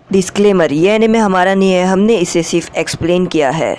Disclaimer, ये anime हमारा नहीं है, हमने इसे सिर्फ एक्सप्लेन किया है।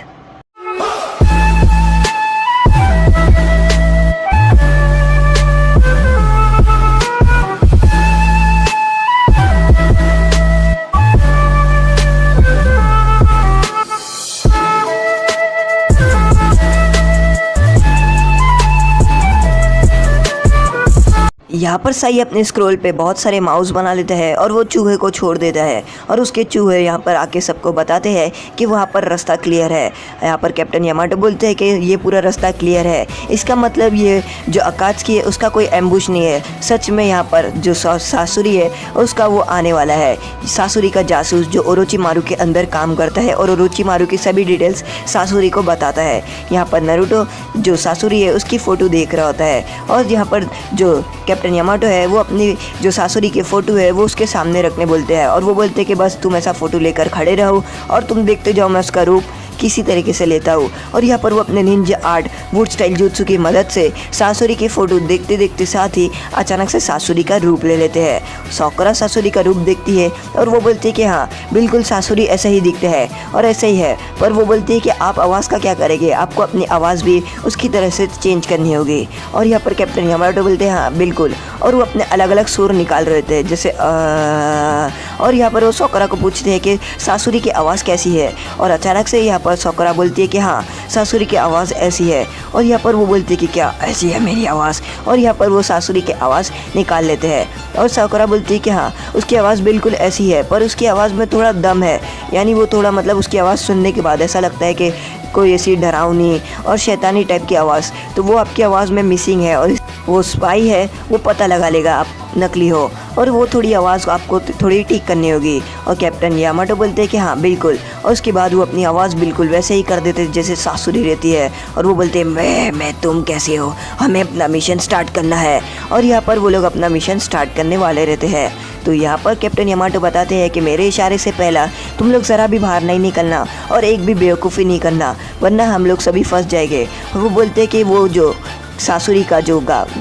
यहाँ पर साई अपने स्क्रोल पे बहुत सारे माउस बना लेता है और वो चूहे को छोड़ देता है और उसके चूहे यहाँ पर आके सबको बताते हैं कि वहाँ पर रास्ता क्लियर है। यहाँ पर कैप्टन यामाटो बोलते हैं कि ये पूरा रास्ता क्लियर है, इसका मतलब ये जो अकात्सुकी है उसका कोई एम्बुश नहीं है। सच में यहाँ पर जो सासुरी है उसका वो आने वाला है। सासुरी का जासूस जो ओरोचिमारू के अंदर काम करता है और ओरोचिमारू की सभी डिटेल्स सासुरी को बताता है। यहाँ पर नारुतो जो सासुरी है उसकी फ़ोटो देख रहा होता है और यहाँ पर जो कैप्टन यामाटो है वो अपनी जो सासुरी की फ़ोटो है वो उसके सामने रखने बोलते हैं और वो बोलते हैं कि बस तुम ऐसा फ़ोटो लेकर खड़े रहो और तुम देखते जाओ मैं उसका रूप किसी तरीके से लेता हूँ। और यहाँ पर वो अपने Ninja art wood style jutsu की मदद से सासुरी की फ़ोटो देखते देखते साथ ही अचानक से सासुरी का रूप ले लेते हैं। साकुरा सासुरी का रूप देखती है और वो बोलती है कि हाँ बिल्कुल सासुरी ऐसा ही दिखते हैं और ऐसा ही है, पर वो बोलती है कि आप आवाज़ का क्या करेंगे, आपको अपनी आवाज़ भी उसकी तरह से चेंज करनी होगी। और यहाँ पर कैप्टन यामाटो बोलते हैं हाँ बिल्कुल, और वो अपने अलग अलग सुर निकाल रहे थे जैसे और यहाँ पर वो साकुरा को पूछते हैं कि सासुरी की आवाज़ कैसी है और अचानक से यहाँ पर साकुरा बोलती है कि हाँ सासुरी की आवाज़ ऐसी है और यहाँ पर वो बोलती है कि क्या ऐसी है मेरी आवाज़, और यहाँ पर वो सासुरी की आवाज़ निकाल लेते हैं और साकुरा बोलती है कि हाँ उसकी आवाज़ बिल्कुल ऐसी है पर उसकी आवाज़ में थोड़ा दम है, यानी वो थोड़ा मतलब उसकी आवाज़ सुनने के बाद ऐसा लगता है कि कोई ऐसी डरावनी और शैतानी टाइप की आवाज़, तो वो आपकी आवाज़ में मिसिंग है और वो स्पाई है वो पता लगा लेगा आप नकली हो और वो थोड़ी आवाज़ आपको थोड़ी ठीक करनी होगी। और कैप्टन यामाटो बोलते हैं कि हाँ बिल्कुल, और उसके बाद वो अपनी आवाज़ बिल्कुल वैसे ही कर देते जैसे सासुरी रहती है और वो बोलते हैं मैं तुम कैसे हो, हमें अपना मिशन स्टार्ट करना है। और यहाँ पर वो लोग अपना मिशन स्टार्ट करने वाले रहते हैं। तो यहाँ पर कैप्टन यामाटो बताते हैं कि मेरे इशारे से पहला तुम लोग ज़रा भी बाहर नहीं निकलना और एक भी बेवकूफ़ी नहीं करना वरना हम लोग सभी फंस जाएंगे। और वो बोलते हैं कि वो जो सासुरी का जो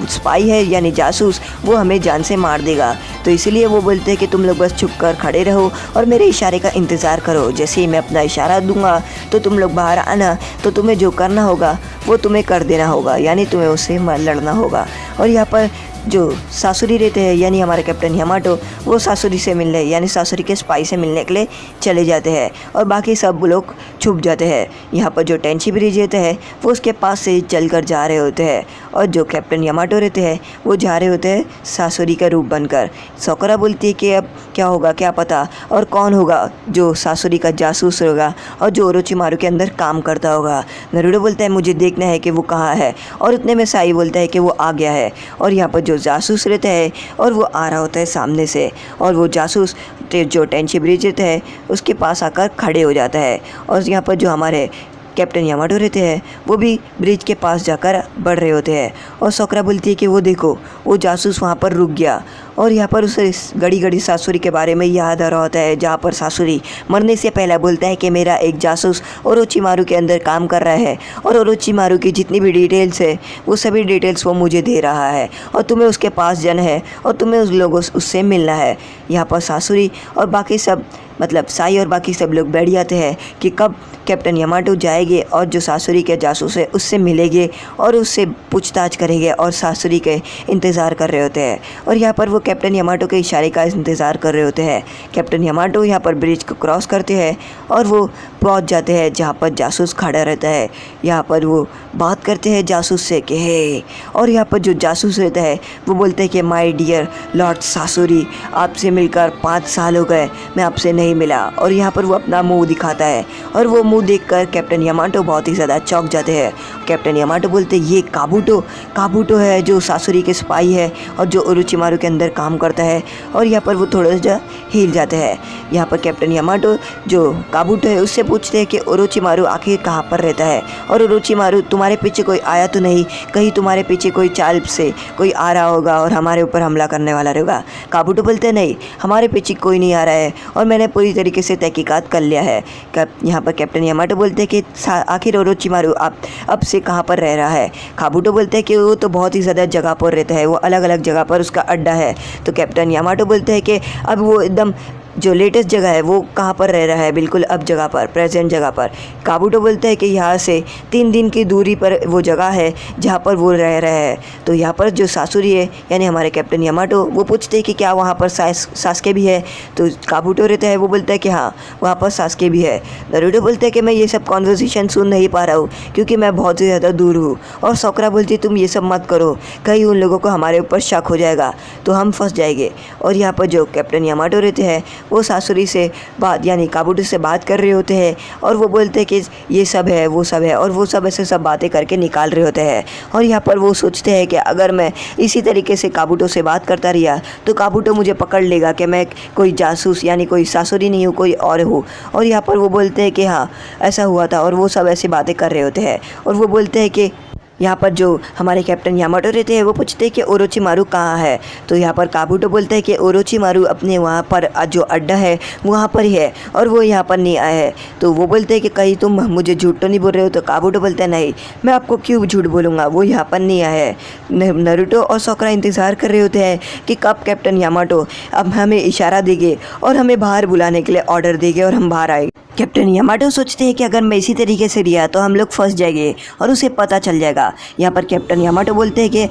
स्पाई है यानी जासूस वो हमें जान से मार देगा, तो इसीलिए वो बोलते हैं कि तुम लोग बस छुप कर खड़े रहो और मेरे इशारे का इंतज़ार करो। जैसे ही मैं अपना इशारा दूंगा तो तुम लोग बाहर आना, तो तुम्हें जो करना होगा वो तुम्हें कर देना होगा, यानी तुम्हें उससे लड़ना होगा। और यहाँ पर जो सासुरी रहते हैं यानी हमारे कैप्टन यामाटो वो सासुरी से मिलने यानी सासुरी के स्पाई से मिलने के लिए चले जाते हैं और बाकी सब लोग छुप जाते हैं। यहाँ पर जो टेंची ब्रिज रहते हैं वो उसके पास से चलकर जा रहे होते हैं और जो कैप्टन यामाटो रहते हैं वो जा रहे होते हैं सासुरी का रूप बनकर। साकुरा बोलती है कि अब क्या होगा क्या पता, और कौन होगा जो सासुरी का जासूस होगा और जो ओरोचिमारू के अंदर काम करता होगा। नारुतो बोलता है मुझे देखना है कि वो कहाँ है, और उतने में साई बोलता है कि वो आ गया है। और यहाँ पर जो जासूस रहता है और वो आ रहा होता है सामने से, और वो जासूस जो टेंची ब्रिज रहता है उसके पास आकर खड़े हो जाता है। और यहाँ पर जो हमारे कैप्टन यामाटो रहते हैं वो भी ब्रिज के पास जाकर बढ़ रहे होते हैं और साकुरा बोलती है कि वो देखो वो जासूस वहाँ पर रुक गया। और यहाँ पर उसे घड़ी घड़ी सासुरी के बारे में याद आ रहा होता है, जहाँ पर सासुरी मरने से पहले बोलता है कि मेरा एक जासूस ओरोचिमारू के अंदर काम कर रहा है और ओरोचिमारू की जितनी भी डिटेल्स है वो सभी डिटेल्स वो मुझे दे रहा है और तुम्हें उसके पास जाना है और तुम्हें उस लोगों उससे मिलना है। यहाँ पर सासुरी और बाकी सब मतलब साई और बाकी सब लोग बैठ जाते हैं कि कब कैप्टन यामाटो जाएंगे और जो सासुरी के जासूस है उससे मिलेंगे और उससे पूछताछ करेंगे और सासुरी के इंतज़ार कर रहे होते हैं। और यहाँ पर वो कैप्टन यामाटो के इशारे का इंतज़ार कर रहे होते हैं। कैप्टन यामाटो यहाँ पर ब्रिज को क्रॉस करते हैं और वो पहुँच जाते हैं जहाँ पर जासूस खड़ा रहता है। यहाँ पर वो बात करते हैं जासूस से कि हे, और यहाँ पर जो जासूस रहता है वो बोलते हैं कि माय डियर लॉर्ड सासुरी, आपसे मिलकर 5 साल हो गए, मैं आपसे नहीं मिला। और यहाँ पर वो अपना मुंह दिखाता है और वो मुंह देखकर कैप्टन यामाटो बहुत ही ज़्यादा चौंक जाते हैं। कैप्टन यामाटो बोलते ये काबूटो है जो सासुरी के स्पाई है और जो ओरोचिमारू के अंदर काम करता है। और यहाँ पर वो थोड़ा सा हिल जाते हैं। यहाँ पर कैप्टन यामाटो जो काबूटो है उससे पूछते हैं कि ओरोचिमारू आखिर कहाँ पर रहता है और ओरोचिमारू तुम्हारे पीछे कोई आया तो नहीं, कहीं तुम्हारे पीछे कोई चाल से कोई आ रहा होगा और हमारे ऊपर हमला करने वाला रहेगा। काबूटो बोलते नहीं, हमारे पीछे कोई नहीं आ रहा है और मैंने पूरी तरीके से तहकीकात कर लिया है। यहाँ पर कैप्टन यामाटो बोलते हैं कि आखिर ओरोचिमारू आप अब से कहाँ पर रह रहा है। काबूटो बोलते हैं कि वो तो बहुत ही ज़्यादा जगह पर रहता है, वो अलग अलग जगह पर उसका अड्डा है। तो कैप्टन यामाटो बोलते हैं कि अब वो एकदम जो लेटेस्ट जगह है वो कहाँ पर रह रहा है, बिल्कुल अब जगह पर, प्रेजेंट जगह पर। काबूटो बोलता है कि यहाँ से 3 दिन की दूरी पर वो जगह है जहाँ पर वो रह रहा है। तो यहाँ पर जो सासुरी है यानी हमारे कैप्टन यामाटो, वो पूछते हैं कि क्या वहाँ पर सास्के भी है। तो काबूटो रहता है, वो बोलता है कि हाँ वहाँ पर सास्के भी है। नारुतो बोलता है कि मैं ये सब कॉन्वर्सेशन सुन नहीं पा रहा हूँ क्योंकि मैं बहुत ही ज़्यादा दूर हूँ। और सोकरा बोलती है तुम ये सब मत करो, कहीं उन लोगों को हमारे ऊपर शक हो जाएगा तो हम फंस जाएंगे। और यहाँ पर जो कैप्टन यामाटो रहते हैं वो सासुरी से बात यानी काबूटो से बात कर रहे होते हैं और वो बोलते हैं कि ये सब है वो सब है, और वो सब ऐसे सब बातें करके निकाल रहे होते हैं। और यहाँ पर वो सोचते हैं कि अगर मैं इसी तरीके से काबूटो से बात करता रहा तो काबूटो मुझे पकड़ लेगा कि मैं कोई जासूस यानी कोई सासुरी नहीं हूँ, कोई और हूँ। और यहाँ पर वो बोलते हैं कि हाँ ऐसा हुआ था, और वो सब ऐसी बातें कर रहे होते हैं। और वो बोलते हैं कि यहाँ पर जो हमारे कैप्टन यामाटो रहते हैं वो पूछते हैं कि ओरोचिमारू कहाँ है। तो यहाँ पर काबूटो बोलता है कि ओरोचिमारू अपने वहाँ पर जो अड्डा है वहाँ पर ही है और वो यहाँ पर नहीं आया है। तो वो बोलते हैं कि कहीं तुम मुझे झूठ तो नहीं बोल रहे हो। तो काबूटो बोलता है नहीं, मैं आपको क्यों झूठ बोलूँगा, वो यहाँ पर नहीं आया है। नारुतो और सोकरा इंतज़ार कर रहे होते हैं कि कब कैप्टन यामाटो अब हमें इशारा देंगे और हमें बाहर बुलाने के लिए ऑर्डर देंगे और हम बाहर आएंगे। कैप्टन यामाटो सोचते हैं कि अगर मैं इसी तरीके से रिया तो हम लोग फंस जाएंगे और उसे पता चल जाएगा। यहाँ पर कैप्टन यामाटो बोलते हैं कि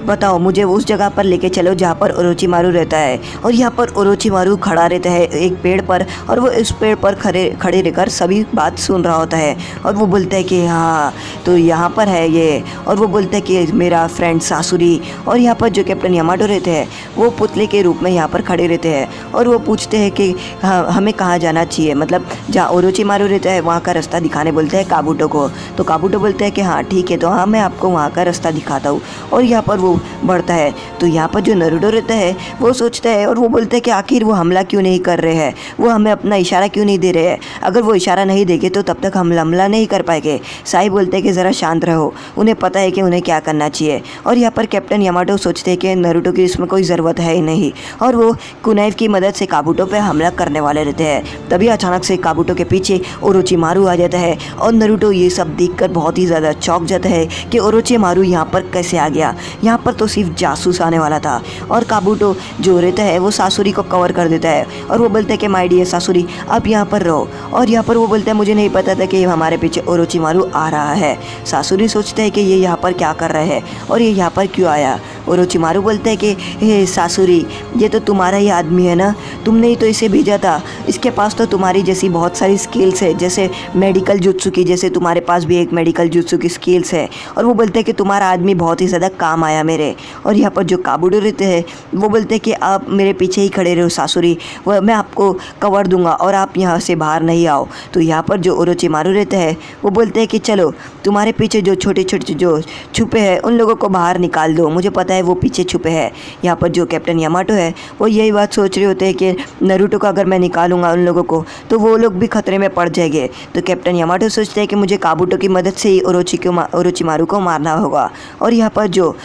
बताओ मुझे उस जगह पर लेके चलो जहाँ पर ओरोचिमारू रहता है। और यहाँ पर ओरोचिमारू खड़ा रहता है एक पेड़ पर, और वो इस पेड़ पर खड़े रहकर सभी बात सुन रहा होता है। और वो बोलता है कि हाँ तो यहाँ पर है ये, और वो बोलता है कि मेरा फ्रेंड सासुरी। और यहाँ पर जो कैप्टन यामाटो रहते हैं वो पुतले के रूप में यहाँ पर खड़े रहते हैं और वो पूछते हैं कि हाँ हमें कहाँ जाना चाहिए, मतलब जहाँ ओरोचिमारू रहता है वहाँ का रास्ता दिखाने बोलते हैं काबूटो को। तो काबूटो बोलते हैं कि हाँ ठीक है, तो हाँ मैं आपको वहाँ का रास्ता दिखाता हूँ। और यहाँ पर वो बढ़ता है। तो यहाँ पर जो नारुतो रहता है वो सोचता है और वो बोलता है कि आखिर वो हमला क्यों नहीं कर रहे हैं, वो हमें अपना इशारा क्यों नहीं दे रहे हैं। अगर वो इशारा नहीं देंगे तो तब तक हम हमला नहीं कर पाएंगे। साई बोलते हैं कि ज़रा शांत रहो, उन्हें पता है कि उन्हें क्या करना चाहिए। और यहाँ पर कैप्टन यामाटो सोचते हैं कि नारुतो की इसमें कोई ज़रूरत है ही नहीं, और वो कुनाइव की मदद से काबूटो पर हमला करने वाले रहते हैं। तभी अचानक से काबूटो के पीछे ओरोचिमारू आ जाता है और नारुतो ये सब देखकर बहुत ही ज़्यादा चौंक जाता है कि ओरोचिमारू यहाँ पर कैसे आ गया। यहाँ पर तो सिर्फ जासूस आने वाला था। और काबूटो जो रहता है वो सासुरी को कवर कर देता है और वो बोलता है कि माय डियर सासुरी आप यहाँ पर रहो। और यहाँ पर वो बोलता है मुझे नहीं पता था कि हमारे पीछे ओरोचिमारू आ रहा है। सासुरी सोचता है कि ये यहाँ पर क्या कर रहा है और ये यहाँ पर क्यों आया। ओरोचिमारू बोलता है कि हे सासुरी ये तो तुम्हारा ही आदमी है ना, तुमने ही तो इसे भेजा था, इसके पास तो तुम्हारी जैसी बहुत सारी स्किल्स है, जैसे मेडिकल जुत्सु की, जैसे तुम्हारे पास भी एक मेडिकल जुत्सु की स्किल्स है। और वो बोलते हैं कि तुम्हारा आदमी बहुत ही ज़्यादा काम आया मेरे। और यहाँ पर जो काबूटो रहते हैं वो बोलते हैं कि आप मेरे पीछे ही खड़े रहो सासुरी, वो मैं आपको कवर दूंगा और आप यहाँ से बाहर नहीं आओ। तो यहाँ पर जो ओरोचिमारू रहते हैं वो बोलते हैं कि चलो तुम्हारे पीछे जो छोटे छोटे जो छुपे हैं उन लोगों को बाहर निकाल दो, मुझे पता है वो पीछे छुपे हैं। यहाँ पर जो कैप्टन यामाटो है वो यही बात सोच रहे होते हैं कि नारुतो को अगर मैं निकालूंगा उन लोगों को तो वो लोग भी खतरे में पड़ जाएंगे। तो कैप्टन यामाटो सोचते हैं कि मुझे काबूटो की मदद से ही ओरोचिमारू को मारना होगा। और यहाँ पर जो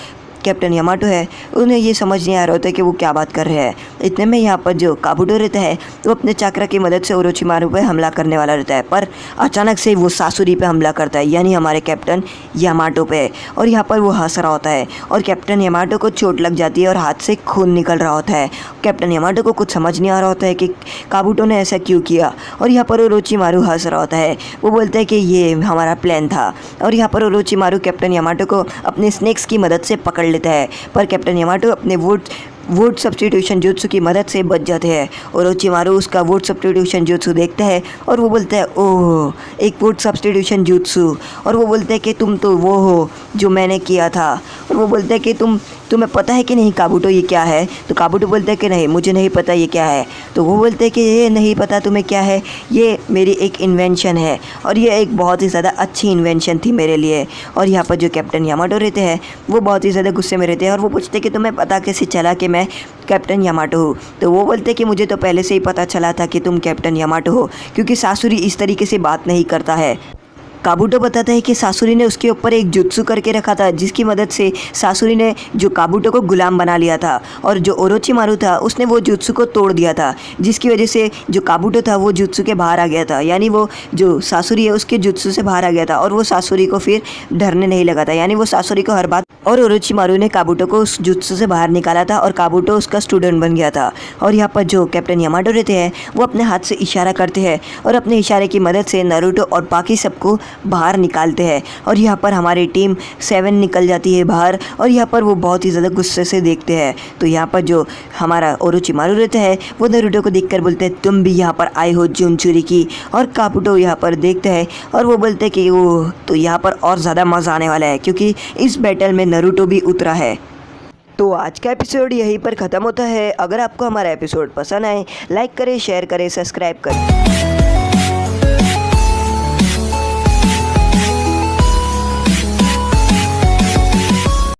कैप्टन यामाटो है उन्हें ये समझ नहीं आ रहा होता कि वो क्या बात कर रहे हैं। इतने में यहाँ पर जो काबूटो रहता है वो अपने चक्रा की मदद से ओरोचिमारू पे हमला करने वाला रहता है, पर अचानक से वो सासुरी पे हमला करता है यानी हमारे कैप्टन यामाटो पे। और यहाँ पर वो हंस रहा होता है और कैप्टन यामाटो को चोट लग जाती है और हाथ से खून निकल रहा होता है। कैप्टन यामाटो को कुछ समझ नहीं आ रहा होता है कि काबूटो ने ऐसा क्यों किया। और यहाँ पर ओरोचिमारू हंस रहा होता है, वो बोलता है कि ये हमारा प्लान था। और यहाँ पर ओरोचिमारू कैप्टन यामाटो को अपने स्नेक्स की मदद से पकड़ लेता है, पर कैप्टन यामाटो अपने वुड सब्स्टिट्यूशन जुत्सु की मदद से बच जाते हैं। ओरोचिमारू उसका वुड सब्स्टिट्यूशन जुत्सु देखता है और वो बोलता है ओह एक वुड सब्स्टिट्यूशन जुत्सु। और वो बोलता है कि तुम तो वो हो जो मैंने किया था। और वो बोलता है कि तुम्हें पता है कि नहीं काबूटो ये क्या है। तो काबूटो बोलता है कि नहीं मुझे नहीं पता ये क्या है। तो वो बोलते हैं कि ये नहीं पता तुम्हें क्या है, ये मेरी एक इन्वेंशन है और ये एक बहुत ही ज़्यादा अच्छी इन्वेंशन थी मेरे लिए। और यहाँ पर जो कैप्टन यामाटो रहते हैं वो बहुत ही ज़्यादा गुस्से में रहते हैं और वो पूछते हैं कि तुम्हें पता कैसे चला कि मैं कैप्टन यामाटो हूँ। तो वो बोलते हैं कि मुझे तो पहले से ही पता चला था कि तुम कैप्टन यामाटो हो, क्योंकि सासुरी इस तरीके से बात नहीं करता है। काबूटो बताता है कि सासुरी ने उसके ऊपर एक जुत्सु करके रखा था जिसकी मदद से सासुरी ने जो काबूटो को गुलाम बना लिया था, और जो ओरोचिमारू था उसने वो जुत्सु को तोड़ दिया था, जिसकी वजह से जो काबूटो था वो जुत्सु के बाहर आ गया था, यानी वो जो सासुरी है उसके जुत्सु से बाहर आ गया था और वो सासुरी को फिर डरने नहीं लगा था, यानी वो सासुरी को हर बात और ओरोचिमारू ने काबुटो को उस जुत्सु से बाहर निकाला था और काबुटो उसका स्टूडेंट बन गया था। और यहाँ पर जो कैप्टन यामाटो रहते हैं वो अपने हाथ से इशारा करते हैं और अपने इशारे की मदद से नारुतो और बाकी सबको बाहर निकालते हैं। और यहाँ पर हमारी टीम 7 निकल जाती है बाहर और यहाँ पर वो बहुत ही ज़्यादा गुस्से से देखते हैं। तो यहाँ पर जो हमारा ओरोचिमारू रहता है वो नारुतो को देखकर बोलते हैं तुम भी यहाँ पर आए हो जुनचुरिकी। और काबुटो यहाँ पर देखते हैं और वो बोलते हैं कि वो तो यहाँ पर और ज़्यादा मज़ा आने वाला है क्योंकि इस बैटल में नारुतो भी उतरा है। तो आज का एपिसोड यहीं पर ख़त्म होता है। अगर आपको हमारा एपिसोड पसंद आए लाइक करें, शेयर करें, सब्सक्राइब करें।